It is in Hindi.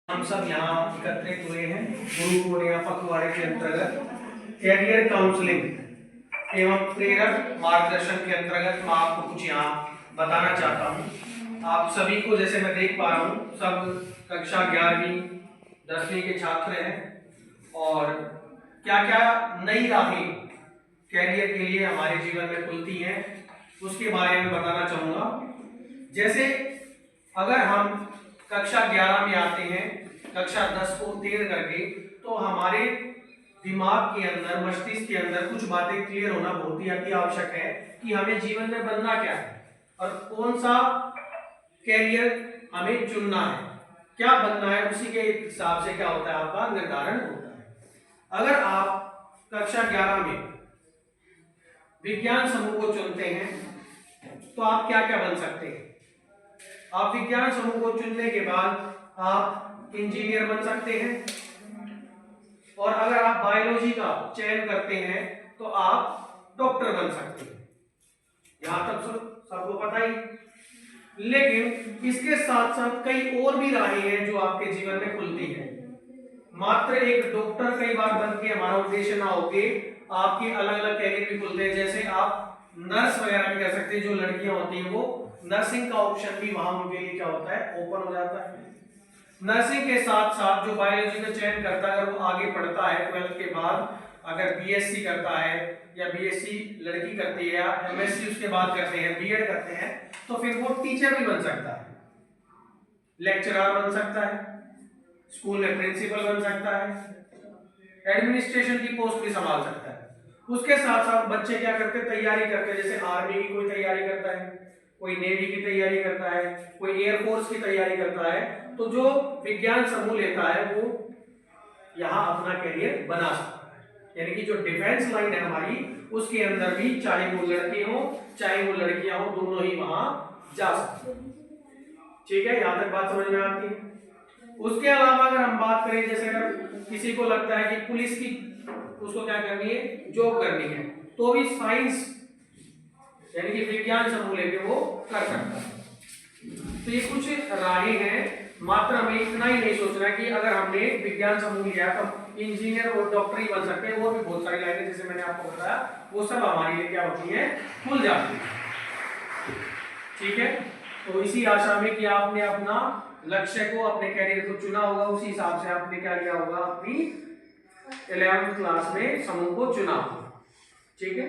हम सब यहाँ एकत्रित हुए हैं गुरु पूर्णिमा पखवाड़े के अंतर्गत कैरियर काउंसलिंग एवं प्रेरक मार्गदर्शन के अंतर्गत मैं आपको कुछ यहाँ बताना चाहता हूँ। आप सभी को जैसे मैं देख पा रहा हूँ सब कक्षा 11वीं 10वीं के छात्र हैं और क्या क्या नई राहें कैरियर के लिए हमारे जीवन में खुलती हैं उसके बारे में बताना चाहूँगा। जैसे अगर हम कक्षा 11 में आते हैं, कक्षा 10 को उत्तीर्ण करके, तो हमारे दिमाग के अंदर, मस्तिष्क के अंदर कुछ बातें क्लियर होना बहुत ही अति आवश्यक है कि हमें जीवन में बनना क्या है और कौन सा कैरियर हमें चुनना है, क्या बनना है, उसी के हिसाब से क्या होता है आपका निर्धारण होता है। अगर आप कक्षा 11 में विज्ञान समूह को चुनते हैं तो आप क्या क्या बन सकते हैं। आप विज्ञान समूह को चुनने के बाद आप इंजीनियर बन सकते हैं और अगर आप बायोलॉजी का चयन करते हैं तो आप डॉक्टर बन सकते हैं। यहां तक सबको पता ही। लेकिन इसके साथ साथ कई और भी राहें हैं जो आपके जीवन में खुलती हैं। मात्र एक डॉक्टर कई बार बन के हमारा उद्देश्य ना होके आपके अलग अलग कैरियर भी खुलते हैं। जैसे आप नर्स वगैरह भी कर सकते हैं, जो लड़कियां होती हैं वो नर्सिंग का ऑप्शन भी वहां उनके लिए क्या होता है ओपन हो जाता है। नर्सिंग के साथ साथ जो बायोलॉजी का चयन करता है अगर वो आगे पढ़ता है 12th के बाद, अगर बीएससी करता है या बीएससी लड़की करती है या एमएससी उसके बाद करते हैं, बीएड करते हैं, तो फिर वो टीचर भी बन सकता है, लेक्चरर बन सकता है, स्कूल में प्रिंसिपल बन सकता है, एडमिनिस्ट्रेशन की पोस्ट भी संभाल सकता है। उसके साथ साथ बच्चे क्या करते हैं, तैयारी करते हैं। जैसे आर्मी की कोई तैयारी करता है, कोई नेवी की तैयारी करता है, कोई एयरफोर्स की तैयारी करता है, तो जो विज्ञान समूह लेता है वो यहाँ अपना कैरियर बना सकता है। यानी कि जो डिफेंस लाइन है हमारी उसके अंदर भी चाहे वो लड़के हो चाहे वो लड़कियां हो, दोनों ही वहां जा सकते हैं। ठीक है, यहां तक बात समझ में आती है। उसके अलावा अगर हम बात करें, जैसे अगर किसी को लगता है कि पुलिस की उसको क्या करनी है, जॉब करनी है, तो भी साइंस यानी कि विज्ञान समूह लेके वो कर सकता है। तो ये कुछ राहें हैं। मात्र हमें इतना ही नहीं सोचना कि अगर हमने विज्ञान समूह लिया तो इंजीनियर और डॉक्टर ही बन सकते हैं। वो भी बहुत सारी लाइनें जैसे मैंने आपको बताया वो सब हमारे लिए क्या होती है, खुल जाती है। ठीक है, तो इसी आशा में कि आपने अपना लक्ष्य को, अपने कैरियर को चुना होगा, उसी हिसाब से आपने क्या किया होगा, अपनी 11th क्लास में समूह को चुना होगा। ठीक है।